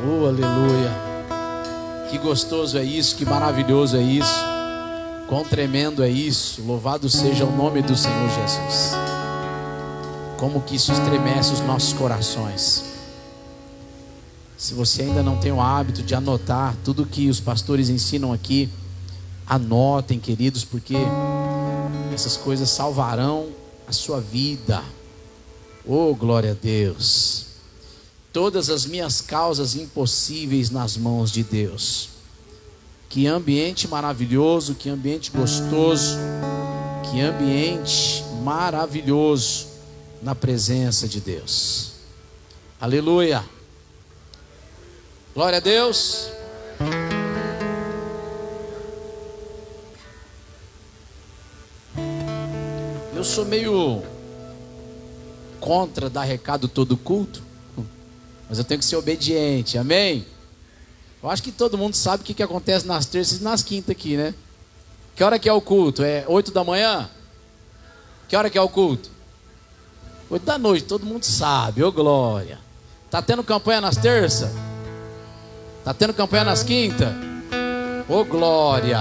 Oh, aleluia. Que gostoso é isso, que maravilhoso é isso. Quão tremendo é isso. Louvado seja o nome do Senhor Jesus. Como que isso estremece os nossos corações. Se você ainda não tem o hábito de anotar tudo que os pastores ensinam aqui, anotem, queridos, porque essas coisas salvarão a sua vida. Oh, glória a Deus. Todas as minhas causas impossíveis nas mãos de Deus. Que ambiente maravilhoso, que ambiente gostoso, que ambiente maravilhoso na presença de Deus. Aleluia. Glória a Deus. Eu sou meio contra dar recado todo culto, mas eu tenho que ser obediente, amém? Eu acho que todo mundo sabe o que acontece nas terças e nas quintas aqui, né? Que hora que é o culto? É 8 da manhã? Que hora que é o culto? 8 da noite, todo mundo sabe, ô glória. Tá tendo campanha nas terças? Tá tendo campanha nas quintas? Ô glória.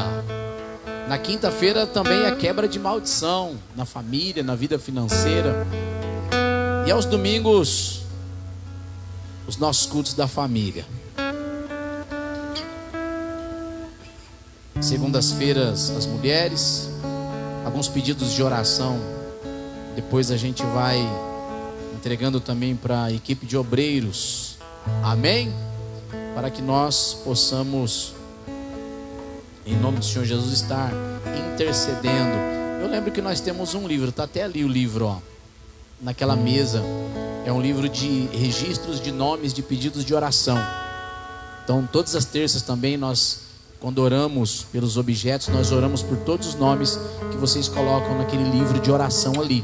Na quinta-feira também é quebra de maldição na família, na vida financeira. E aos domingos, os nossos cultos da família. Segundas-feiras, as mulheres. Alguns pedidos de oração. Depois a gente vai entregando também para a equipe de obreiros. Amém? Para que nós possamos, em nome do Senhor Jesus, estar intercedendo. Eu lembro que nós temos um livro, está até ali o livro, ó, naquela mesa. É um livro de registros de nomes de pedidos de oração. Então todas as terças também nós, quando oramos pelos objetos, nós oramos por todos os nomes que vocês colocam naquele livro de oração ali.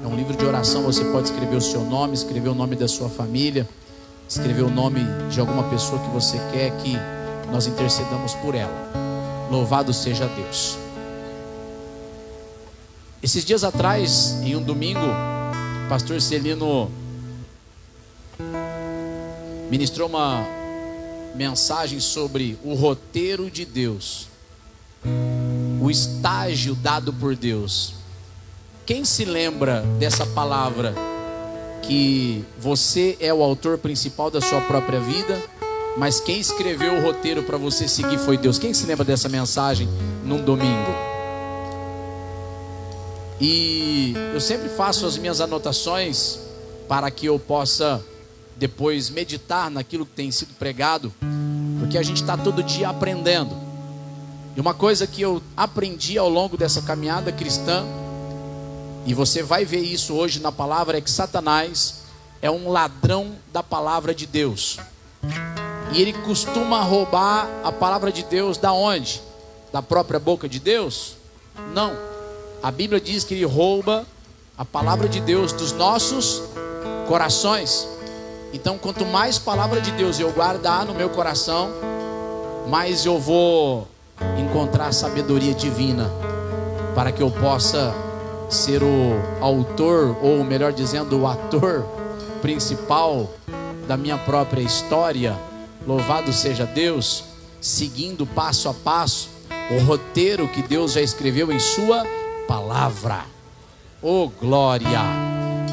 É um livro de oração, você pode escrever o seu nome, escrever o nome da sua família, escrever o nome de alguma pessoa que você quer que nós intercedamos por ela. Louvado seja Deus. Esses dias atrás, em um domingo, o pastor Celino ministrou uma mensagem sobre o roteiro de Deus, o estágio dado por Deus. Quem se lembra dessa palavra? Que você é o autor principal da sua própria vida, mas quem escreveu o roteiro para você seguir foi Deus. Quem se lembra dessa mensagem num domingo? E eu sempre faço as minhas anotações para que eu possa depois meditar naquilo que tem sido pregado, porque a gente está todo dia aprendendo. E uma coisa que eu aprendi ao longo dessa caminhada cristã, e você vai ver isso hoje na palavra, é que Satanás é um ladrão da palavra de Deus. E ele costuma roubar a palavra de Deus da onde? Da própria boca de Deus? Não. A Bíblia diz que ele rouba a palavra de Deus dos nossos corações. Então, quanto mais palavra de Deus eu guardar no meu coração, mais eu vou encontrar sabedoria divina, para que eu possa ser o autor, ou melhor dizendo, o ator principal da minha própria história. Louvado seja Deus, seguindo passo a passo o roteiro que Deus já escreveu em sua palavra. Oh glória!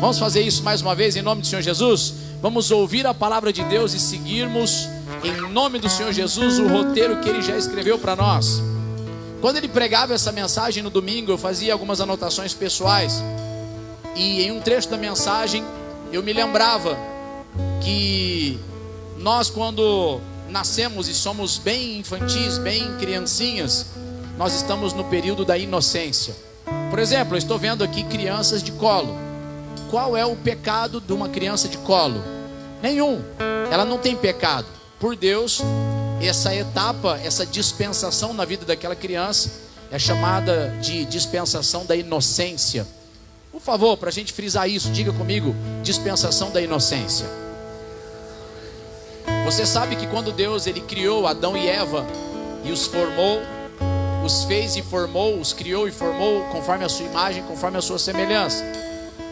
Vamos fazer isso mais uma vez em nome do Senhor Jesus? Vamos ouvir a palavra de Deus e seguirmos em nome do Senhor Jesus o roteiro que Ele já escreveu para nós. Quando ele pregava essa mensagem no domingo, eu fazia algumas anotações pessoais. E em um trecho da mensagem, eu me lembrava que nós, quando nascemos e somos bem infantis, bem criancinhas, nós estamos no período da inocência. Por exemplo, eu estou vendo aqui crianças de colo. Qual é o pecado de uma criança de colo? Nenhum. Ela não tem pecado. Por Deus, essa etapa, essa dispensação na vida daquela criança é chamada de dispensação da inocência. Por favor, para a gente frisar isso, diga comigo: dispensação da inocência. Você sabe que quando Deus ele criou Adão e Eva e os formou, os fez e formou, os criou e formou conforme a sua imagem, conforme a sua semelhança.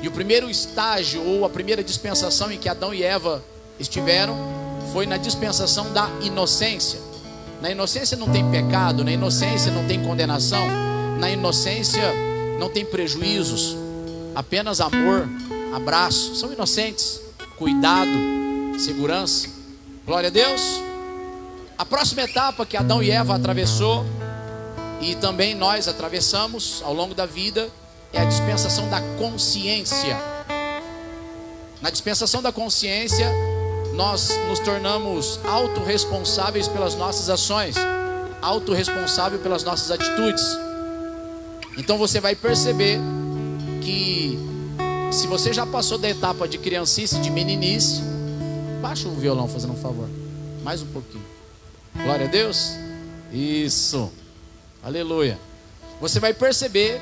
E o primeiro estágio ou a primeira dispensação em que Adão e Eva estiveram foi na dispensação da inocência. Na inocência não tem pecado, na inocência não tem condenação, na inocência não tem prejuízos, apenas amor, abraço. São inocentes, cuidado, segurança. Glória a Deus. A próxima etapa que Adão e Eva atravessou, e também nós atravessamos ao longo da vida, é a dispensação da consciência. Na dispensação da consciência, nós nos tornamos autorresponsáveis pelas nossas ações, autorresponsável pelas nossas atitudes. Então você vai perceber que, se você já passou da etapa de criancice, de meninice, baixa o violão, fazendo um favor, mais um pouquinho. Glória a Deus. Isso, aleluia. Você vai perceber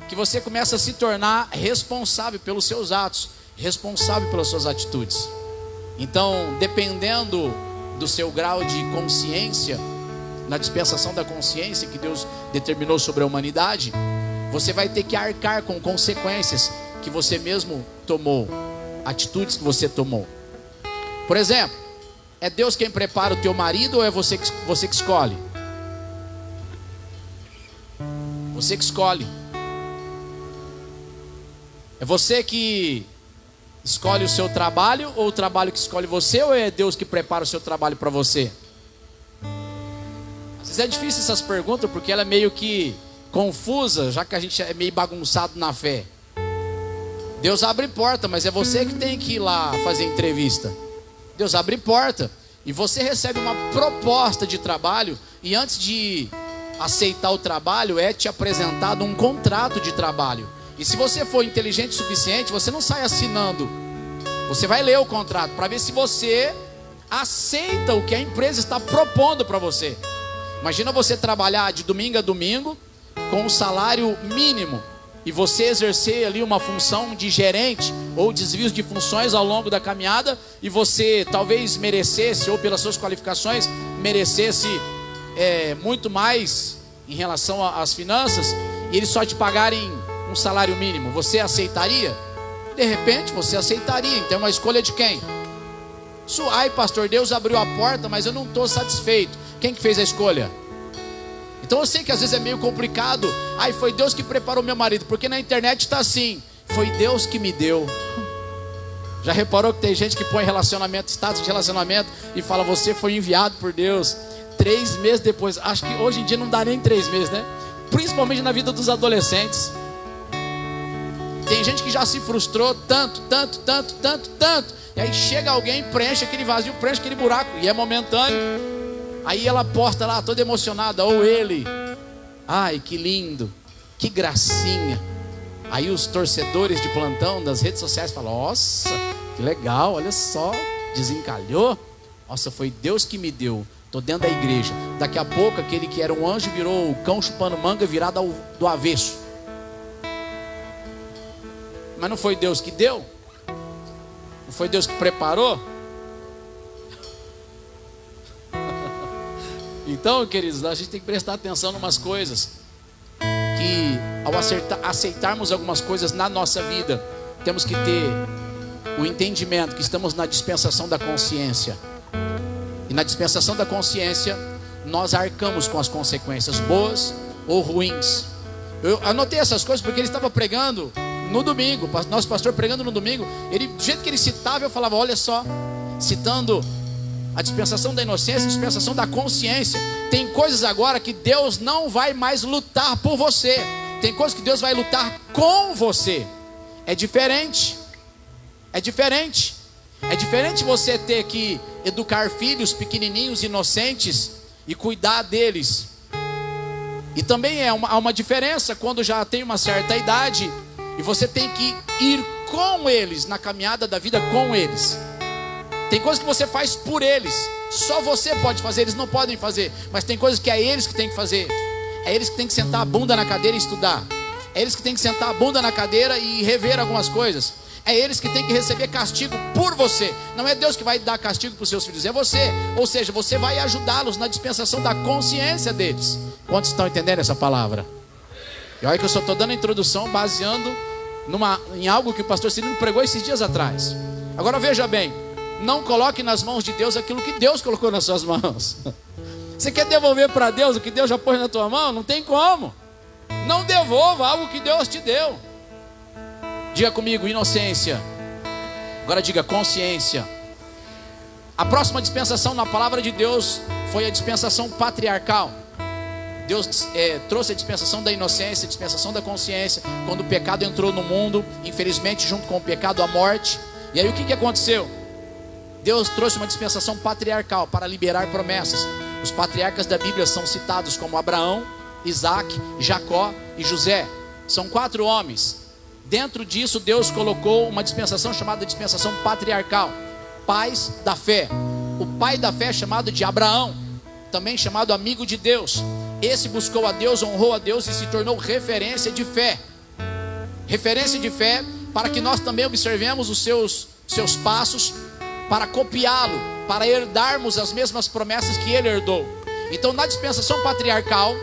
que você começa a se tornar responsável pelos seus atos, responsável pelas suas atitudes. Então, dependendo do seu grau de consciência, na dispensação da consciência que Deus determinou sobre a humanidade, você vai ter que arcar com consequências que você mesmo tomou, atitudes que você tomou. Por exemplo, é Deus quem prepara o teu marido ou é você que escolhe? Você que escolhe. É você que escolhe o seu trabalho, ou o trabalho que escolhe você, ou é Deus que prepara o seu trabalho para você? Às vezes é difícil essas perguntas, porque ela é meio que confusa, já que a gente é meio bagunçado na fé. Deus abre porta, mas é você que tem que ir lá fazer entrevista. Deus abre porta, e você recebe uma proposta de trabalho, e antes de aceitar o trabalho, é te apresentado um contrato de trabalho. E se você for inteligente o suficiente, você não sai assinando. Você vai ler o contrato para ver se você aceita o que a empresa está propondo para você. Imagina você trabalhar de domingo a domingo com um salário mínimo e você exercer ali uma função de gerente ou desvios de funções ao longo da caminhada, e você talvez merecesse, ou pelas suas qualificações, merecesse muito mais em relação às finanças, e eles só te pagarem um salário mínimo. Você aceitaria? De repente você aceitaria. Então é uma escolha de quem? Ai, pastor, Deus abriu a porta, mas eu não estou satisfeito. Quem que fez a escolha? Então eu sei que às vezes é meio complicado. Ai, foi Deus que preparou meu marido, porque na internet está assim: foi Deus que me deu. Já reparou que tem gente que põe relacionamento, status de relacionamento, e fala: você foi enviado por Deus. 3 meses depois, acho que hoje em dia não dá nem 3 meses, né? Principalmente na vida dos adolescentes. Tem gente que já se frustrou tanto, e aí chega alguém, preenche aquele vazio, preenche aquele buraco, e é momentâneo. Aí ela posta lá, toda emocionada, ou ele: ai, que lindo, que gracinha. Aí os torcedores de plantão das redes sociais falam: nossa, que legal, olha só, desencalhou. Nossa, foi Deus que me deu. Estou dentro da igreja. Daqui a pouco aquele que era um anjo virou o cão chupando manga virado do avesso. Mas não foi Deus que deu? Não foi Deus que preparou? Então, queridos, a gente tem que prestar atenção em umas coisas, que ao aceitarmos algumas coisas na nossa vida, temos que ter o entendimento que estamos na dispensação da consciência. E na dispensação da consciência, nós arcamos com as consequências, boas ou ruins. Eu anotei essas coisas porque ele estava pregando no domingo, nosso pastor pregando no domingo. Ele, do jeito que ele citava, eu falava: olha só, citando a dispensação da inocência, a dispensação da consciência. Tem coisas agora que Deus não vai mais lutar por você, tem coisas que Deus vai lutar com você. É diferente. É diferente. É diferente você ter que educar filhos pequenininhos, inocentes, e cuidar deles. E também há uma diferença quando já tem uma certa idade e você tem que ir com eles na caminhada da vida, com eles. Tem coisas que você faz por eles, só você pode fazer, eles não podem fazer. Mas tem coisas que é eles que tem que fazer. É eles que tem que sentar a bunda na cadeira e estudar. É eles que tem que sentar a bunda na cadeira e rever algumas coisas. É eles que tem que receber castigo por você. Não é Deus que vai dar castigo para os seus filhos, é você. Ou seja, você vai ajudá-los na dispensação da consciência deles. Quantos estão entendendo essa palavra? E olha que eu só estou dando a introdução baseando em algo que o pastor Cirino pregou esses dias atrás. Agora veja bem, Não coloque nas mãos de Deus aquilo que Deus colocou nas suas mãos. Você quer devolver para Deus o que Deus já pôs na tua mão? Não tem como. Não devolva algo que Deus te deu. Diga comigo, inocência. Agora diga consciência. A próxima dispensação na palavra de Deus foi a dispensação patriarcal. Deus trouxe a dispensação da inocência, a dispensação da consciência, quando o pecado entrou no mundo, infelizmente junto com o pecado a morte. E aí o que aconteceu? Deus trouxe uma dispensação patriarcal para liberar promessas. Os patriarcas da Bíblia são citados como Abraão, Isaac, Jacó e José. São 4 homens. Dentro disso Deus colocou uma dispensação chamada dispensação patriarcal. Pais da fé. O pai da fé é chamado de Abraão, também chamado amigo de Deus. Esse buscou a Deus, honrou a Deus e se tornou referência de fé. Referência de fé para que nós também observemos os seus passos, para copiá-lo, para herdarmos as mesmas promessas que ele herdou. Então na dispensação patriarcal,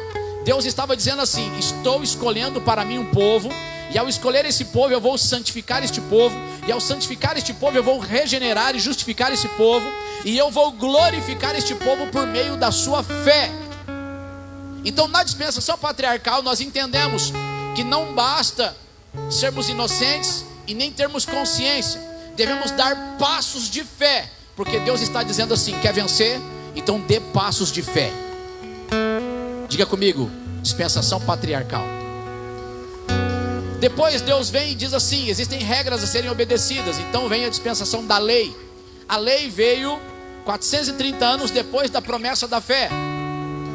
Deus estava dizendo assim: estou escolhendo para mim um povo, e ao escolher esse povo eu vou santificar este povo, e ao santificar este povo eu vou regenerar e justificar esse povo, e eu vou glorificar este povo por meio da sua fé. Então na dispensação patriarcal nós entendemos que não basta sermos inocentes e nem termos consciência. Devemos dar passos de fé, porque Deus está dizendo assim: quer vencer? Então dê passos de fé. Diga comigo, dispensação patriarcal. Depois Deus vem e diz assim: existem regras a serem obedecidas. Então vem a dispensação da lei. A lei veio 430 anos depois da promessa da fé,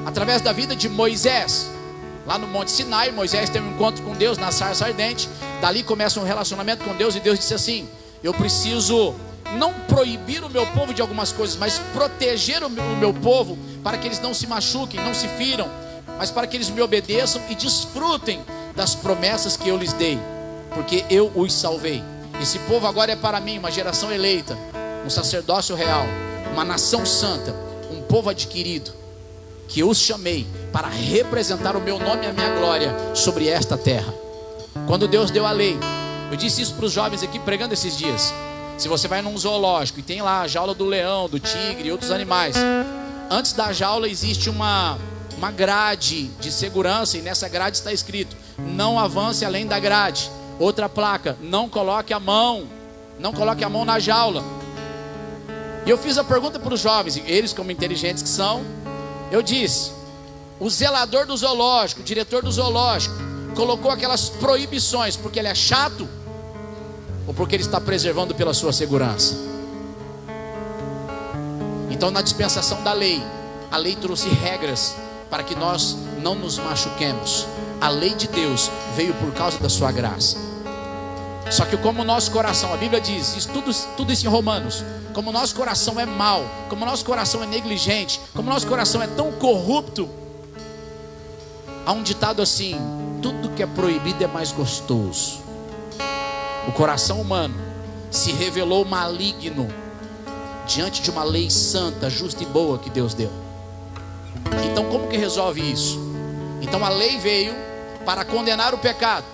através da vida de Moisés. Lá no Monte Sinai, Moisés tem um encontro com Deus na sarça ardente. Dali começa um relacionamento com Deus, e Deus disse assim: eu preciso não proibir o meu povo de algumas coisas, mas proteger o meu povo, para que eles não se machuquem, não se firam, mas para que eles me obedeçam e desfrutem das promessas que eu lhes dei, porque eu os salvei. Esse povo agora é para mim uma geração eleita, um sacerdócio real, uma nação santa, um povo adquirido, que eu os chamei para representar o meu nome e a minha glória sobre esta terra. Quando Deus deu a lei, eu disse isso para os jovens aqui pregando esses dias: se você vai num zoológico e tem lá a jaula do leão, do tigre e outros animais, antes da jaula existe uma grade de segurança, e nessa grade está escrito: não avance além da grade. Outra placa: não coloque a mão na jaula. E eu fiz a pergunta para os jovens, e eles, como inteligentes que são, eu disse: o zelador do zoológico, o diretor do zoológico, colocou aquelas proibições porque ele é chato, ou porque ele está preservando pela sua segurança? Então na dispensação da lei, a lei trouxe regras para que nós não nos machuquemos. A lei de Deus veio por causa da sua graça. Só que como o nosso coração, a Bíblia diz isso, tudo isso em Romanos, como o nosso coração é mau, como o nosso coração é negligente, como o nosso coração é tão corrupto, há um ditado assim: tudo que é proibido é mais gostoso. O coração humano se revelou maligno diante de uma lei santa, justa e boa que Deus deu. Então como que resolve isso? Então a lei veio para condenar o pecado,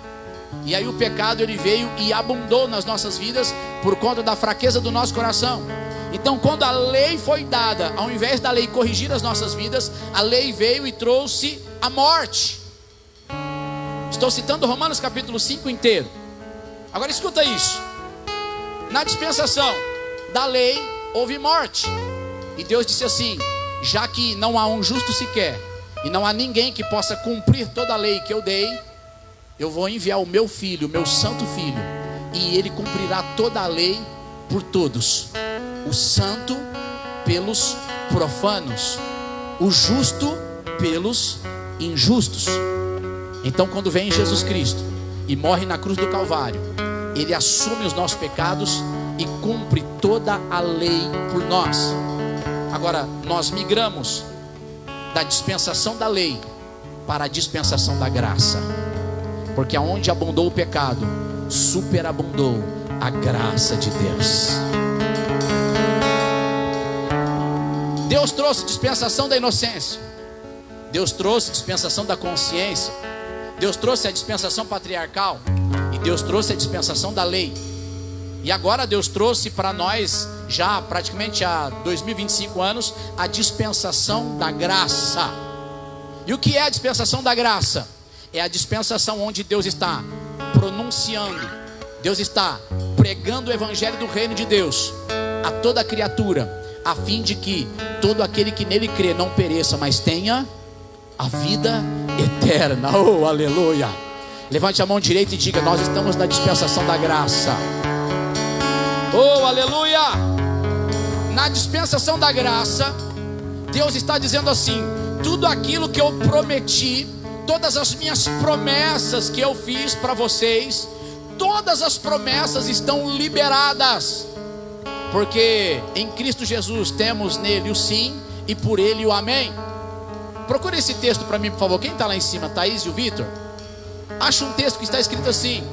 e aí o pecado ele veio e abundou nas nossas vidas por conta da fraqueza do nosso coração. Então quando a lei foi dada, ao invés da lei corrigir as nossas vidas, a lei veio e trouxe a morte. Estou citando Romanos capítulo 5 inteiro. Agora escuta isso: na dispensação da lei houve morte, e Deus disse assim: já que não há um justo sequer, e não há ninguém que possa cumprir toda a lei que eu dei, eu vou enviar o meu filho, o meu santo filho, e ele cumprirá toda a lei por todos: o santo pelos profanos, o justo pelos injustos. Então quando vem Jesus Cristo e morre na cruz do Calvário, ele assume os nossos pecados e cumpre toda a lei por nós. Agora nós migramos da dispensação da lei para a dispensação da graça, porque aonde abundou o pecado, superabundou a graça de Deus. Deus trouxe dispensação da inocência, Deus trouxe dispensação da consciência, Deus trouxe a dispensação patriarcal, e Deus trouxe a dispensação da lei. E agora Deus trouxe para nós, já praticamente há 2025 anos, a dispensação da graça. E o que é a dispensação da graça? É a dispensação onde Deus está pronunciando, Deus está pregando o evangelho do reino de Deus a toda criatura, a fim de que todo aquele que nele crê não pereça, mas tenha a vida eterna. Oh, aleluia! Levante a mão direita e diga: nós estamos na dispensação da graça. Oh, aleluia! Na dispensação da graça, Deus está dizendo assim: tudo aquilo que eu prometi, todas as minhas promessas que eu fiz para vocês, todas as promessas estão liberadas, porque em Cristo Jesus temos nele o sim e por ele o amém. Procure esse texto para mim, por favor. Quem está lá em cima, Thaís e o Vitor? Acha um texto que está escrito assim: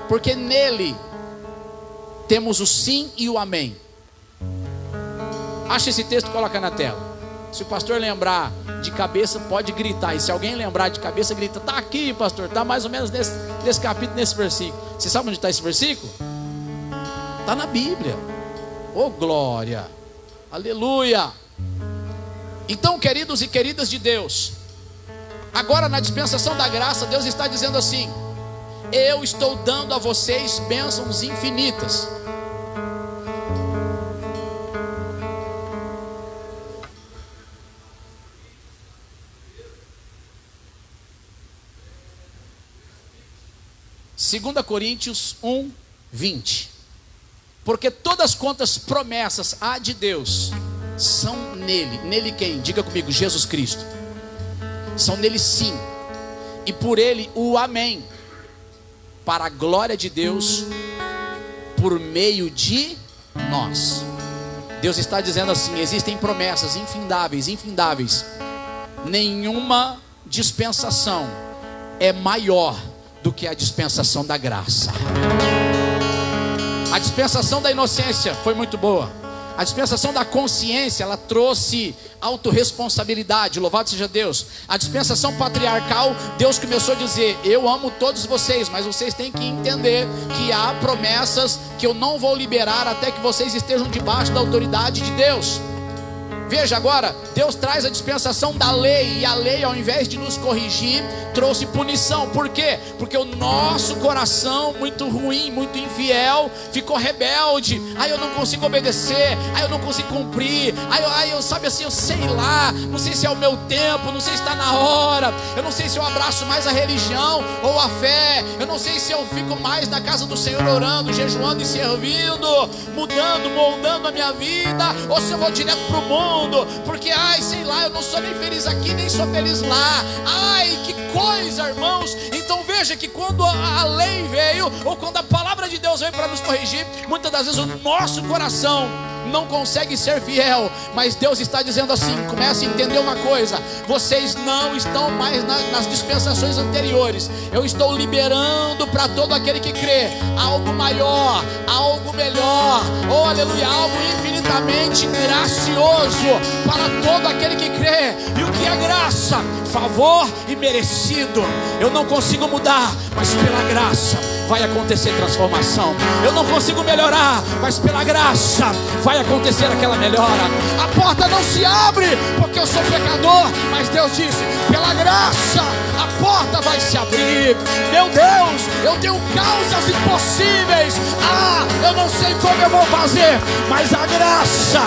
porque nele temos o sim e o amém. Acha esse texto e coloca na tela. Se o pastor lembrar de cabeça, pode gritar. E se alguém lembrar de cabeça, grita: está aqui, pastor, está mais ou menos nesse capítulo, nesse versículo. Você sabe onde está esse versículo? Está na Bíblia. Oh, glória, aleluia. Então, queridos e queridas de Deus, agora na dispensação da graça, Deus está dizendo assim: eu estou dando a vocês bênçãos infinitas. Segunda Coríntios 1:20. Porque todas quantas promessas há de Deus são nele. Nele quem? Diga comigo: Jesus Cristo. São nele sim, e por ele o amém, para a glória de Deus, por meio de nós. Deus está dizendo assim: existem promessas infindáveis. Nenhuma dispensação é maior do que a dispensação da graça. A dispensação da inocência foi muito boa. A dispensação da consciência, ela trouxe autorresponsabilidade, louvado seja Deus. A dispensação patriarcal, Deus começou a dizer: eu amo todos vocês, mas vocês têm que entender que há promessas que eu não vou liberar até que vocês estejam debaixo da autoridade de Deus. Veja agora, Deus traz a dispensação da lei, e a lei, ao invés de nos corrigir, trouxe punição. Por quê? Porque o nosso coração, muito ruim, muito infiel, ficou rebelde. Eu não consigo obedecer, eu não consigo cumprir, eu sabe assim, eu sei lá, não sei se é o meu tempo, não sei se está na hora, eu não sei se eu abraço mais a religião ou a fé, eu não sei se eu fico mais na casa do Senhor orando, jejuando e servindo, mudando, moldando a minha vida, ou se eu vou direto para o mundo, porque sei lá, eu não sou nem feliz aqui, nem sou feliz lá. Que coisa, irmãos. Então veja que quando a lei veio, ou quando a palavra de Deus veio para nos corrigir, muitas das vezes o nosso coração não consegue ser fiel, mas Deus está dizendo assim: comece a entender uma coisa, vocês não estão mais nas dispensações anteriores, eu estou liberando para todo aquele que crê algo maior, algo melhor, oh aleluia, algo infinitamente gracioso para todo aquele que crê. E o que é graça? Favor imerecido. Eu não consigo mudar, mas pela graça vai acontecer transformação. Eu não consigo melhorar, mas pela graça vai acontecer aquela melhora. A porta não se abre porque eu sou pecador, mas Deus disse: pela graça a porta vai se abrir. Meu Deus, eu tenho causas impossíveis. Eu não sei como eu vou fazer, mas a graça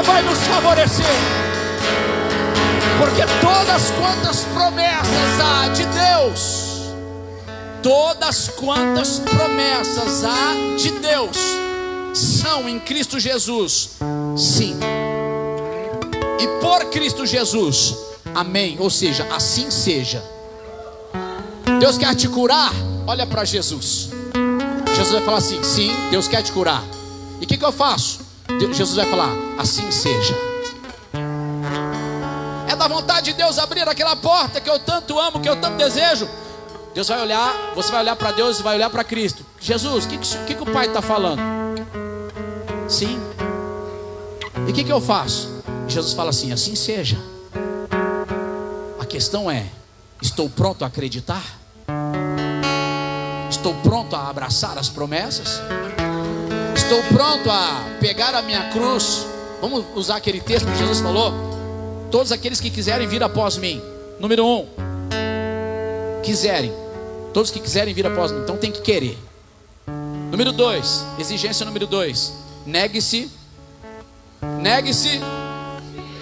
vai nos favorecer. Porque todas quantas promessas há de Deus, todas quantas promessas há de Deus são em Cristo Jesus, sim, e por Cristo Jesus, amém. Ou seja, assim seja. Deus quer te curar? Olha para Jesus. Jesus vai falar assim: sim, Deus quer te curar. E o que eu faço? Jesus vai falar: assim seja. É da vontade de Deus abrir aquela porta que eu tanto amo, que eu tanto desejo. Deus vai olhar, você vai olhar para Deus e vai olhar para Cristo. Jesus, o que o Pai está falando? Sim. E o que eu faço? Jesus fala assim: assim seja. A questão é, Estou pronto a acreditar? Estou pronto a abraçar as promessas? Estou pronto a pegar a minha cruz? Vamos usar aquele texto que Jesus falou: todos aqueles que quiserem vir após mim. Número 1, quiserem. Todos que quiserem vir após mim. Então tem que querer. Número 2, exigência número 2: negue-se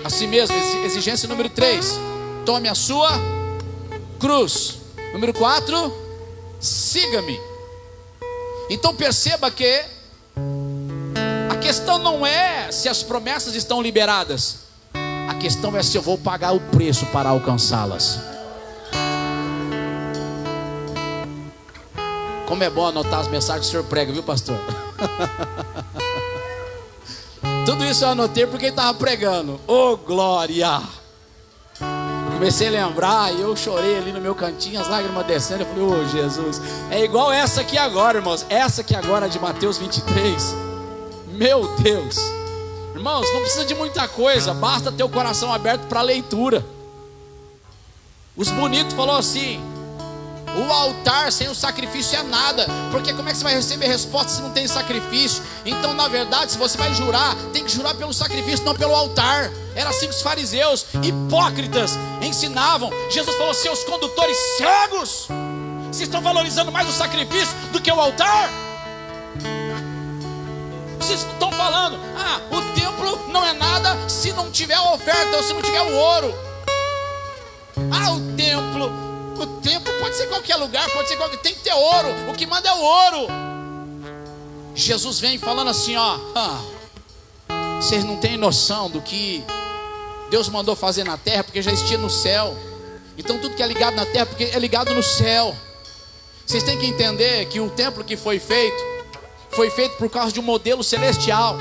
a si mesmo. Exigência número 3: tome a sua cruz. Número 4: siga-me. Então perceba que a questão não é se as promessas estão liberadas, a questão é se eu vou pagar o preço para alcançá-las. Como é bom anotar as mensagens que o senhor prega, viu, pastor? Tudo isso eu anotei porque ele estava pregando. Oh, glória! Eu comecei a lembrar e eu chorei ali no meu cantinho, as lágrimas descendo. Eu falei: oh, Jesus, é igual essa aqui agora, irmãos. Essa aqui agora de Mateus 23. Meu Deus! Irmãos, não precisa de muita coisa, basta ter o coração aberto para a leitura. Os bonitos falaram assim: o altar sem o sacrifício é nada, porque como é que você vai receber resposta se não tem sacrifício? Então, na verdade, se você vai jurar, tem que jurar pelo sacrifício, não pelo altar. Era assim que os fariseus, hipócritas, ensinavam. Jesus falou: seus condutores cegos, vocês estão valorizando mais o sacrifício do que o altar? Vocês estão falando: o templo não é nada se não tiver a oferta, ou se não tiver o ouro. O templo pode ser qualquer lugar, pode ser qualquer, tem que ter ouro. O que manda é o ouro. Jesus vem falando assim: vocês não têm noção do que Deus mandou fazer na terra, porque já existia no céu. Então tudo que é ligado na terra, porque é ligado no céu. Vocês têm que entender que o templo que foi feito por causa de um modelo celestial.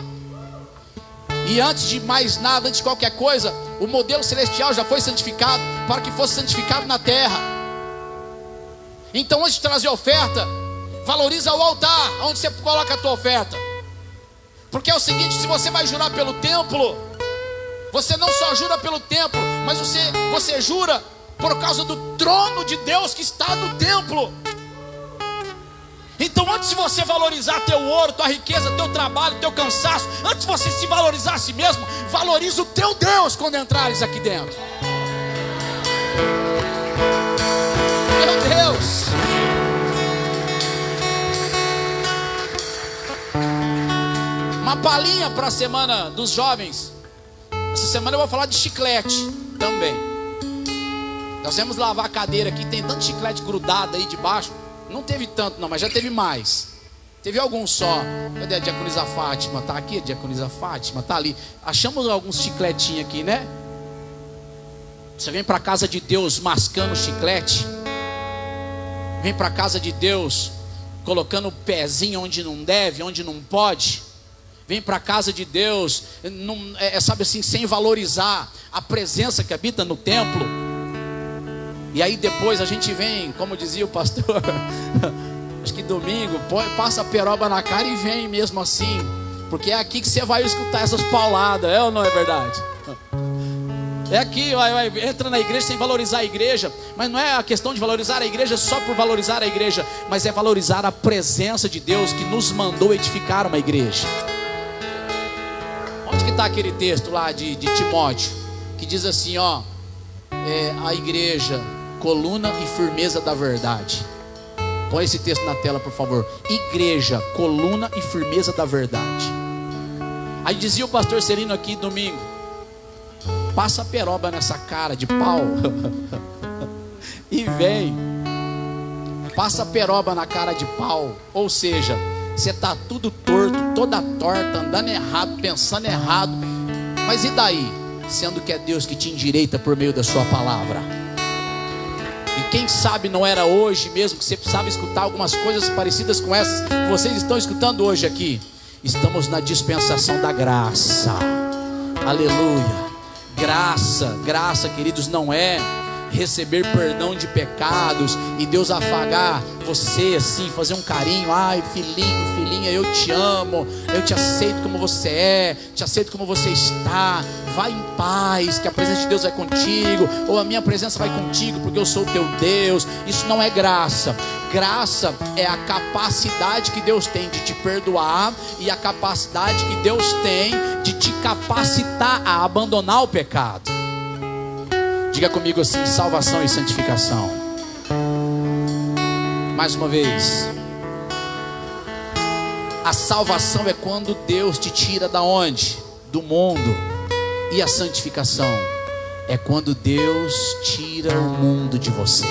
E antes de mais nada, antes de qualquer coisa, o modelo celestial já foi santificado para que fosse santificado na terra. Então, antes de trazer oferta, valoriza o altar onde você coloca a tua oferta. Porque é o seguinte: se você vai jurar pelo templo, você não só jura pelo templo, mas você jura por causa do trono de Deus que está no templo. Então, antes de você valorizar teu ouro, tua riqueza, teu trabalho, teu cansaço, antes de você se valorizar a si mesmo, valoriza o teu Deus quando entrares aqui dentro. Meu Deus! Uma palhinha para a semana dos jovens. Essa semana eu vou falar de chiclete também. Nós vamos lavar a cadeira aqui, tem tanto chiclete grudado aí debaixo. Não teve tanto não, mas já teve mais. Teve alguns só. Cadê a diaconisa Fátima? Tá aqui a diaconisa Fátima, tá ali. Achamos alguns chicletinhos aqui, né? Você vem para a casa de Deus mascando chiclete. Vem para a casa de Deus colocando o pezinho onde não deve, onde não pode. Vem para a casa de Deus, sabe assim, sem valorizar a presença que habita no templo. E aí depois a gente vem, como dizia o pastor, acho que domingo, passa a peroba na cara e vem mesmo assim. Porque é aqui que você vai escutar essas pauladas, é ou não é verdade? É aqui, entra na igreja sem valorizar a igreja. Mas não é a questão de valorizar a igreja só por valorizar a igreja, mas é valorizar a presença de Deus que nos mandou edificar uma igreja. Onde que está aquele texto lá de Timóteo? Que diz assim, a igreja, coluna e firmeza da verdade. Põe esse texto na tela, por favor. Igreja, coluna e firmeza da verdade. Aí dizia o pastor Celino aqui domingo: passa a peroba nessa cara de pau e vem. Passa a peroba na cara de pau. Ou seja, você está tudo torto, toda torta, andando errado, pensando errado. Mas e daí? Sendo que é Deus que te endireita por meio da sua palavra. E quem sabe não era hoje mesmo que você precisava escutar algumas coisas parecidas com essas que vocês estão escutando hoje aqui. Estamos na dispensação da graça. Aleluia. Graça, queridos, não é receber perdão de pecados e Deus afagar você assim, fazer um carinho. Ai, filhinho, filhinha, eu te amo, eu te aceito como você é, te aceito como você está. Vai em paz, que a presença de Deus vai contigo, ou a minha presença vai contigo, porque eu sou o teu Deus. Isso não é graça. Graça é a capacidade que Deus tem de te perdoar e a capacidade que Deus tem de te capacitar a abandonar o pecado. Diga comigo assim: salvação e santificação. Mais uma vez. A salvação é quando Deus te tira da onde? Do mundo. E a santificação é quando Deus tira o mundo de você.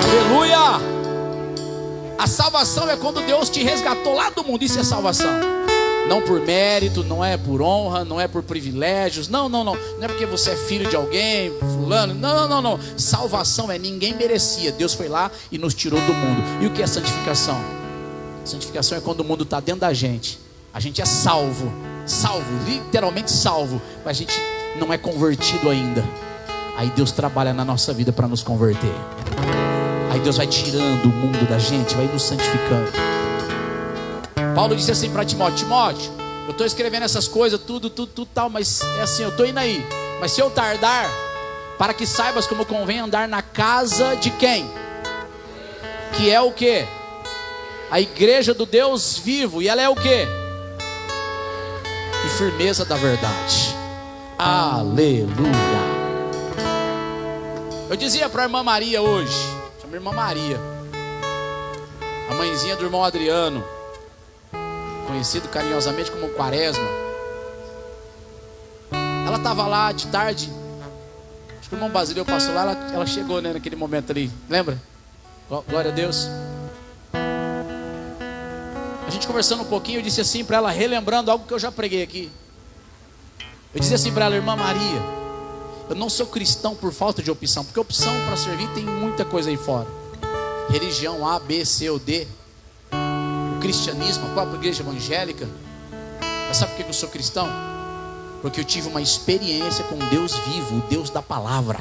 Aleluia! A salvação é quando Deus te resgatou lá do mundo. Isso é salvação. Não por mérito, não é por honra, não é por privilégios. Não. Não é porque você é filho de alguém, fulano. Não. Salvação é ninguém merecia. Deus foi lá e nos tirou do mundo. E o que é santificação? Santificação é quando o mundo está dentro da gente. A gente é salvo, literalmente salvo, mas a gente não é convertido ainda. Aí Deus trabalha na nossa vida para nos converter. Aí Deus vai tirando o mundo da gente, vai nos santificando. Paulo disse assim para Timóteo: Timóteo, eu estou escrevendo essas coisas, tudo tal, mas é assim, eu estou indo aí. Mas se eu tardar, para que saibas como convém andar na casa de quem? Que é o quê? A igreja do Deus vivo. E ela é o quê? E firmeza da verdade. Aleluia. Eu dizia para a irmã Maria hoje, chama irmã Maria, a mãezinha do irmão Adriano, conhecido carinhosamente como Quaresma. Ela estava lá de tarde, acho que o irmão Basileu passou lá, ela chegou, né, naquele momento ali, lembra? Glória a Deus. A gente conversando um pouquinho, eu disse assim para ela, relembrando algo que eu já preguei aqui. Eu disse assim para ela: irmã Maria, eu não sou cristão por falta de opção, porque opção para servir tem muita coisa aí fora. Religião A, B, C ou D. O cristianismo, a própria igreja evangélica. Mas sabe por que eu sou cristão? Porque eu tive uma experiência com Deus vivo, o Deus da palavra.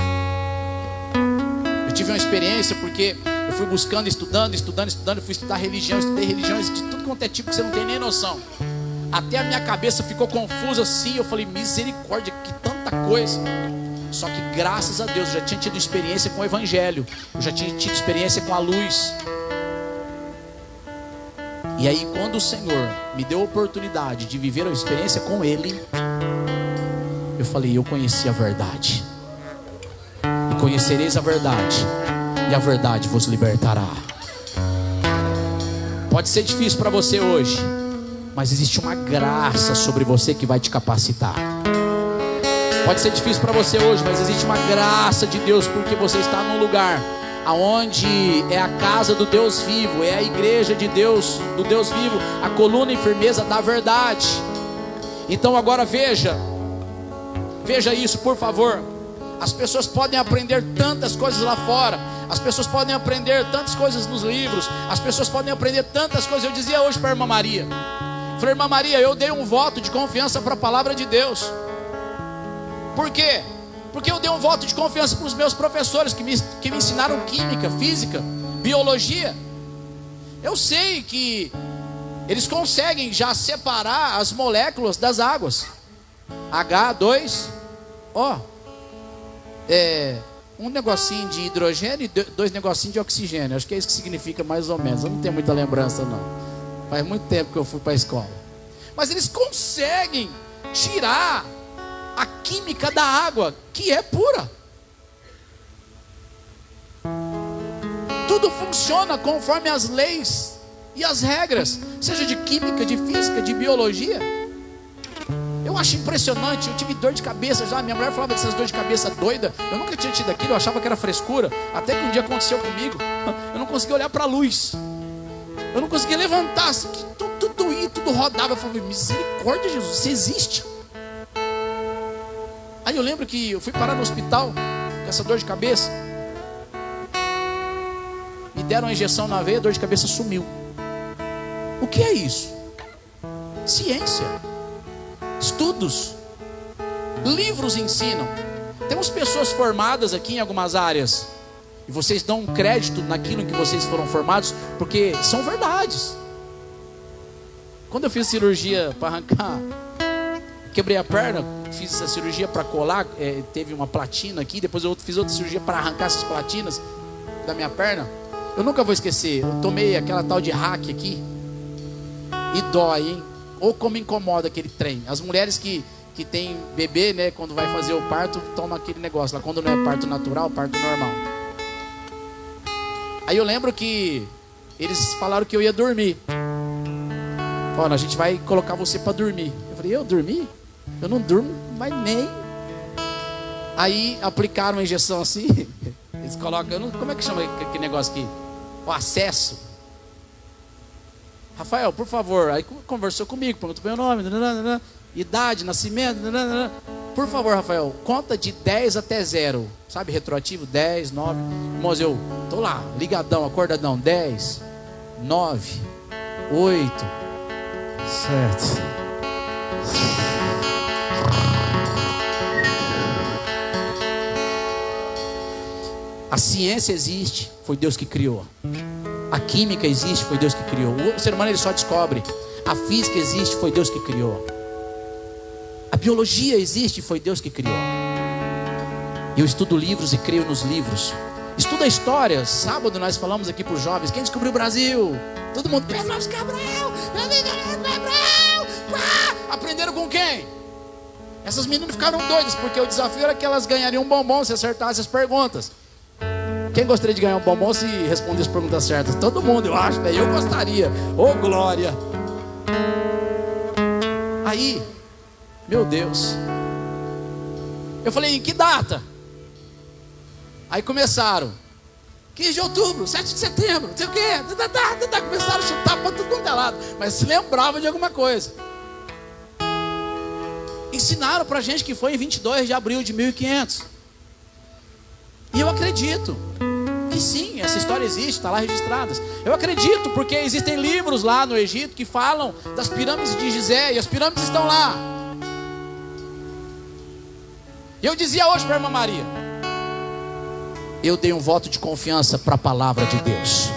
Eu tive uma experiência porque eu fui buscando, estudando, eu fui estudar religião, estudei religiões de tudo quanto é tipo que você não tem nem noção. Até a minha cabeça ficou confusa assim, eu falei: misericórdia, que tanta coisa. Só que graças a Deus eu já tinha tido experiência com o evangelho, eu já tinha tido experiência com a luz. E aí quando o Senhor me deu a oportunidade de viver a experiência com Ele, eu falei: eu conheci a verdade. E conhecereis a verdade, e a verdade vos libertará. Pode ser difícil para você hoje, mas existe uma graça sobre você que vai te capacitar. Pode ser difícil para você hoje, mas existe uma graça de Deus, porque você está num lugar aonde é a casa do Deus vivo, é a igreja de Deus, do Deus vivo, a coluna e firmeza da verdade. Então agora veja isso, por favor. As pessoas podem aprender tantas coisas lá fora, as pessoas podem aprender tantas coisas nos livros, as pessoas podem aprender tantas coisas. Eu dizia hoje para a irmã Maria, falei: irmã Maria, eu dei um voto de confiança para a palavra de Deus. Por quê? Porque eu dei um voto de confiança para os meus professores que me ensinaram química, física, biologia. Eu sei que eles conseguem já separar as moléculas das águas. H2O, um negocinho de hidrogênio e 2 negocinhos de oxigênio. Acho que é isso que significa mais ou menos. Eu não tenho muita lembrança não. Faz muito tempo que eu fui para a escola. Mas eles conseguem tirar a química da água, que é pura. Tudo funciona conforme as leis e as regras, seja de química, de física, de biologia. Eu acho impressionante. Eu tive dor de cabeça já. Minha mulher falava dessas dores de cabeça doida. Eu nunca tinha tido aquilo, eu achava que era frescura. Até que um dia aconteceu comigo. Eu não conseguia olhar para a luz, eu não conseguia levantar, assim, tudo ia, tudo rodava. Eu falei: misericórdia, Jesus, você existe? Aí eu lembro que eu fui parar no hospital com essa dor de cabeça. Me deram uma injeção na veia, a dor de cabeça sumiu. O que é isso? Ciência, estudos. Livros ensinam. Temos pessoas formadas aqui em algumas áreas, e vocês dão um crédito naquilo em que vocês foram formados, porque são verdades. Quando eu fiz cirurgia para arrancar, quebrei a perna, fiz essa cirurgia para colar, teve uma platina aqui, depois eu fiz outra cirurgia para arrancar essas platinas da minha perna. Eu nunca vou esquecer, eu tomei aquela tal de hack aqui, e dói, hein? Ou como incomoda aquele trem. As mulheres que tem bebê, né, quando vai fazer o parto, toma aquele negócio lá, quando não é parto natural, parto normal. Aí eu lembro que eles falaram que eu ia dormir. Olha, a gente vai colocar você para dormir. Eu falei, eu dormir? Eu não durmo, mas nem. Aí aplicaram uma injeção assim. Eles colocam, como é que chama aquele negócio aqui? O acesso. Rafael, por favor. Aí conversou comigo, perguntou meu nome, idade, nascimento. Por favor, Rafael, conta de 10 até 0. Sabe, retroativo? 10, 9. Irmãos, eu tô lá, ligadão, acordadão. 10, 9, 8, 7. A ciência existe, foi Deus que criou. A química existe, foi Deus que criou. O ser humano ele só descobre. A física existe, foi Deus que criou. A biologia existe, foi Deus que criou. Eu estudo livros e creio nos livros. Estudo a história. Sábado nós falamos aqui para os jovens. Quem descobriu o Brasil? Todo mundo, Pedro Álvares Cabral. Aprenderam com quem? Essas meninas ficaram doidas, porque o desafio era que elas ganhariam um bombom se acertassem as perguntas. Quem gostaria de ganhar um bombom se responder as perguntas certas? Todo mundo, eu acho, né? Eu gostaria. Ô, glória. Aí, meu Deus, eu falei, em que data? Aí começaram 15 de outubro, 7 de setembro, não sei o quê. Começaram a chutar para tudo quanto é lado, mas se lembrava de alguma coisa. Ensinaram pra gente que foi em 22 de abril de 1500. E eu acredito que sim, essa história existe, está lá registrada. Eu acredito, porque existem livros lá no Egito que falam das pirâmides de Gizé, e as pirâmides estão lá. Eu dizia hoje para a irmã Maria, eu dei um voto de confiança para a palavra de Deus.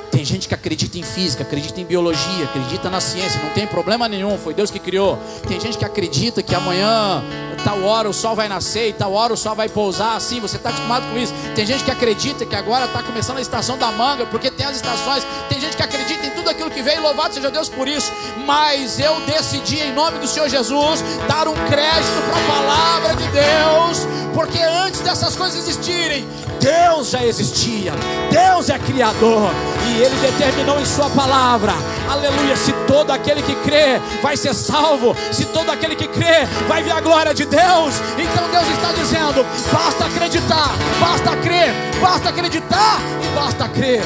Tem gente que acredita em física, acredita em biologia, acredita na ciência, não tem problema nenhum, foi Deus que criou. Tem gente que acredita que amanhã, tal hora o sol vai nascer e tal hora o sol vai pousar, assim, você está acostumado com isso. Tem gente que acredita que agora está começando a estação da manga, porque tem as estações. Tem gente que acredita em tudo aquilo que veio, louvado seja Deus por isso. Mas eu decidi, em nome do Senhor Jesus, dar um crédito para a palavra de Deus, porque antes dessas coisas existirem, Deus já existia. Deus é criador, e Ele determinou em sua palavra, aleluia, se todo aquele que crê vai ser salvo, se todo aquele que crê vai ver a glória de Deus. Então Deus está dizendo, basta acreditar, basta crer, basta acreditar e basta crer.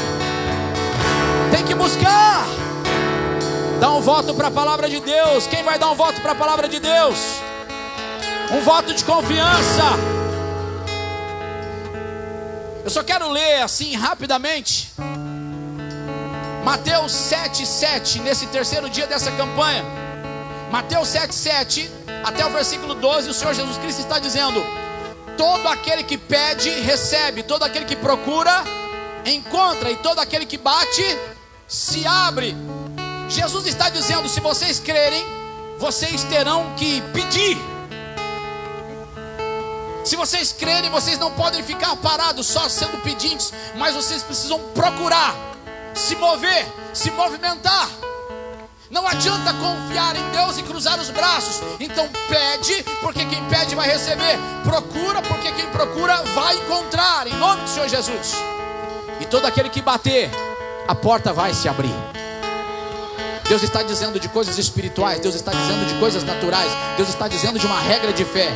Tem que buscar. Dá um voto para a palavra de Deus. Quem vai dar um voto para a palavra de Deus? Um voto de confiança. Eu só quero ler assim rapidamente Mateus 7:7, nesse terceiro dia dessa campanha. Mateus 7:7 até o versículo 12, o Senhor Jesus Cristo está dizendo: todo aquele que pede, recebe, todo aquele que procura, encontra, e todo aquele que bate, se abre. Jesus está dizendo, se vocês crerem, vocês terão que pedir. Se vocês crerem, vocês não podem ficar parados só sendo pedintes, mas vocês precisam procurar, se mover, se movimentar. Não adianta confiar em Deus e cruzar os braços. Então pede, porque quem pede vai receber. Procura, porque quem procura vai encontrar, em nome do Senhor Jesus. E todo aquele que bater, a porta vai se abrir. Deus está dizendo de coisas espirituais, Deus está dizendo de coisas naturais, Deus está dizendo de uma regra de fé.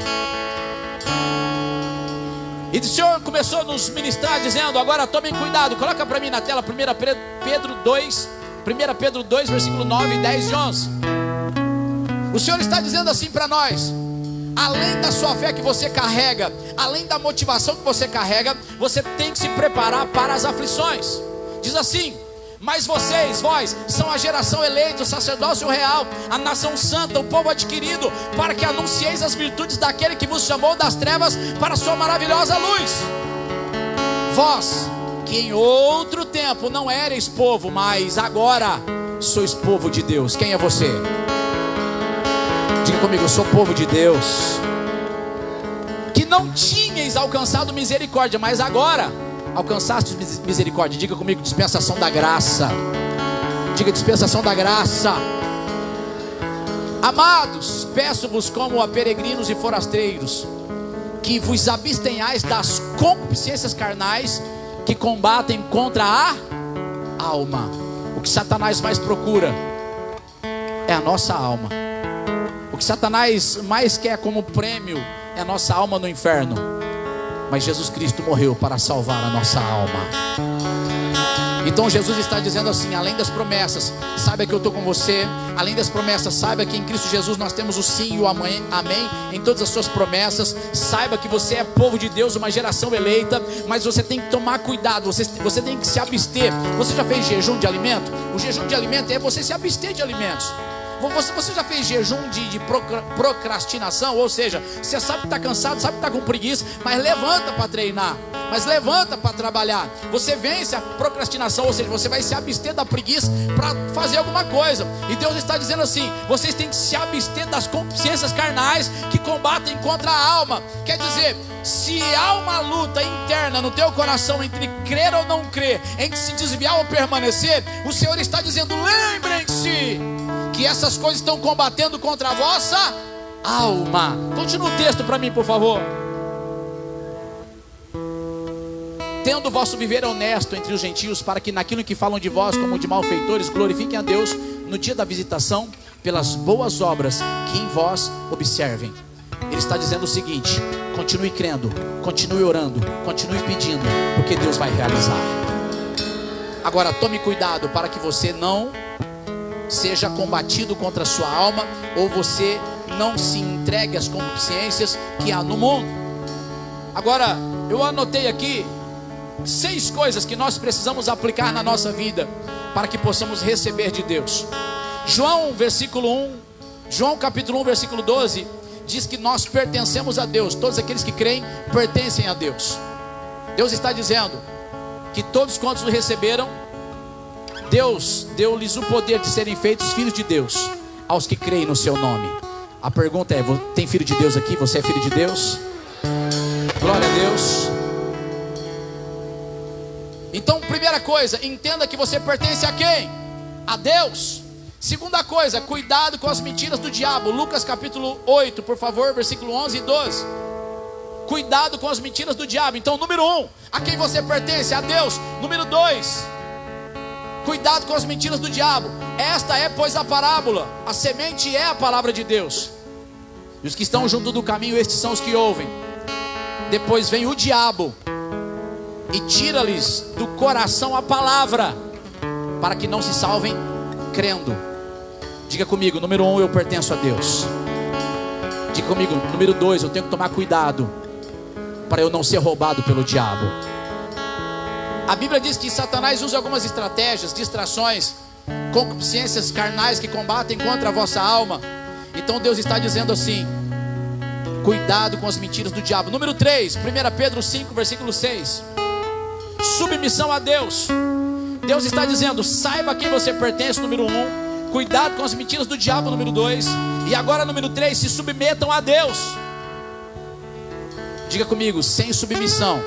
E o Senhor começou a nos ministrar dizendo, agora tomem cuidado, coloca para mim na tela 1 Pedro 2, versículo 9, 10 e 11. O Senhor está dizendo assim para nós: além da sua fé que você carrega, além da motivação que você carrega, você tem que se preparar para as aflições. Diz assim: mas vós, são a geração eleita, o sacerdócio real, a nação santa, o povo adquirido, para que anuncieis as virtudes daquele que vos chamou das trevas para a sua maravilhosa luz. Vós, que em outro tempo não erais povo, mas agora sois povo de Deus. Quem é você? Diga comigo: eu sou povo de Deus. Que não tinhais alcançado misericórdia, mas agora alcançaste misericórdia. Diga comigo: dispensação da graça. Diga: dispensação da graça. Amados, peço-vos como a peregrinos e forasteiros, que vos abstenhais das concupiscências carnais que combatem contra a alma. O que Satanás mais procura é a nossa alma. O que Satanás mais quer como prêmio é a nossa alma no inferno. Mas Jesus Cristo morreu para salvar a nossa alma. Então Jesus está dizendo assim: além das promessas, saiba que eu estou com você. Além das promessas, saiba que em Cristo Jesus nós temos o sim e o amém, amém em todas as suas promessas. Saiba que você é povo de Deus, uma geração eleita. Mas você tem que tomar cuidado, você tem que se abster. Você já fez jejum de alimento? O jejum de alimento é você se abster de alimentos. Você já fez jejum de procrastinação? Ou seja, você sabe que está cansado, sabe que está com preguiça, mas levanta para treinar, mas levanta para trabalhar. Você vence a procrastinação, ou seja, você vai se abster da preguiça para fazer alguma coisa. E Deus está dizendo assim: vocês têm que se abster das concupiscências carnais que combatem contra a alma. Quer dizer, se há uma luta interna no teu coração entre crer ou não crer, entre se desviar ou permanecer, o Senhor está dizendo: lembrem-se que essas coisas estão combatendo contra a vossa alma. Continua o texto para mim, por favor. Tendo o vosso viver honesto entre os gentios, para que naquilo que falam de vós como de malfeitores, glorifiquem a Deus no dia da visitação, pelas boas obras que em vós observem. Ele está dizendo o seguinte: continue crendo, continue orando, continue pedindo, porque Deus vai realizar. Agora tome cuidado para que você não seja combatido contra a sua alma, ou você não se entregue às concupiscências que há no mundo. Agora eu anotei aqui 6 coisas que nós precisamos aplicar na nossa vida para que possamos receber de Deus. João capítulo 1 versículo 12 diz que nós pertencemos a Deus. Todos aqueles que creem pertencem a Deus. Deus está dizendo que todos quantos o receberam, Deus deu-lhes o poder de serem feitos filhos de Deus, aos que creem no seu nome. A pergunta é: tem filho de Deus aqui? Você é filho de Deus? Glória a Deus. Então, primeira coisa, entenda que você pertence a quem? A Deus. Segunda coisa, cuidado com as mentiras do diabo. Lucas capítulo 8, por favor, versículo 11 e 12. Cuidado com as mentiras do diabo. Então, número 1, a quem você pertence? A Deus. Número 2, cuidado com as mentiras do diabo. Esta é, pois, a parábola. A semente é a palavra de Deus. E os que estão junto do caminho, estes são os que ouvem. Depois vem o diabo e tira-lhes do coração a palavra, para que não se salvem crendo. Diga comigo: número 1, eu pertenço a Deus. Diga comigo: número 2, eu tenho que tomar cuidado para eu não ser roubado pelo diabo. A Bíblia diz que Satanás usa algumas estratégias, distrações, concupiscências carnais que combatem contra a vossa alma. Então Deus está dizendo assim: cuidado com as mentiras do diabo. Número 3, 1 Pedro 5, versículo 6. Submissão a Deus. Deus está dizendo: saiba a quem você pertence, número 1. Cuidado com as mentiras do diabo, número 2. E agora, número 3, se submetam a Deus. Diga comigo: sem submissão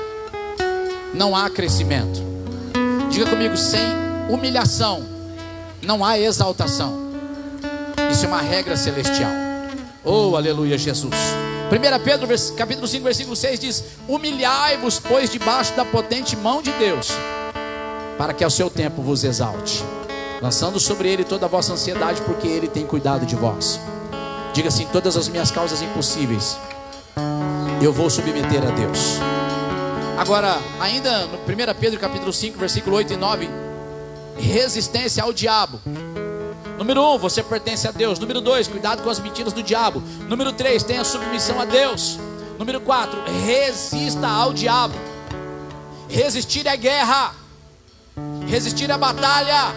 não há crescimento. Diga comigo: sem humilhação não há exaltação. Isso é uma regra celestial. Oh, aleluia, Jesus. 1 Pedro capítulo 5 versículo 6 diz: humilhai-vos, pois, debaixo da potente mão de Deus, para que ao seu tempo vos exalte, lançando sobre ele toda a vossa ansiedade, porque ele tem cuidado de vós. Diga assim: todas as minhas causas impossíveis eu vou submeter a Deus. Agora, ainda no 1 Pedro capítulo 5 versículo 8 e 9, resistência ao diabo. Número 1, você pertence a Deus. Número 2, cuidado com as mentiras do diabo. Número 3, tenha submissão a Deus. Número 4, resista ao diabo. Resistir é guerra. Resistir à batalha.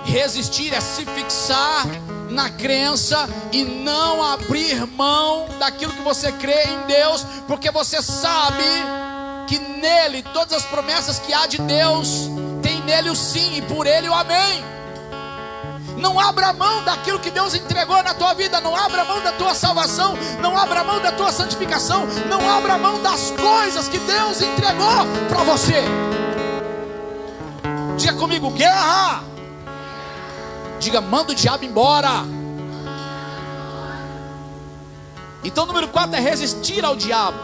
Resistir é se fixar na crença e não abrir mão daquilo que você crê em Deus, porque você sabe que nele, todas as promessas que há de Deus, tem nele o sim e por ele o amém. Não abra mão daquilo que Deus entregou na tua vida. Não abra mão da tua salvação. Não abra mão da tua santificação. Não abra mão das coisas que Deus entregou para você. Diga comigo, guerra. Diga, manda o diabo embora. Então número 4 é resistir ao diabo.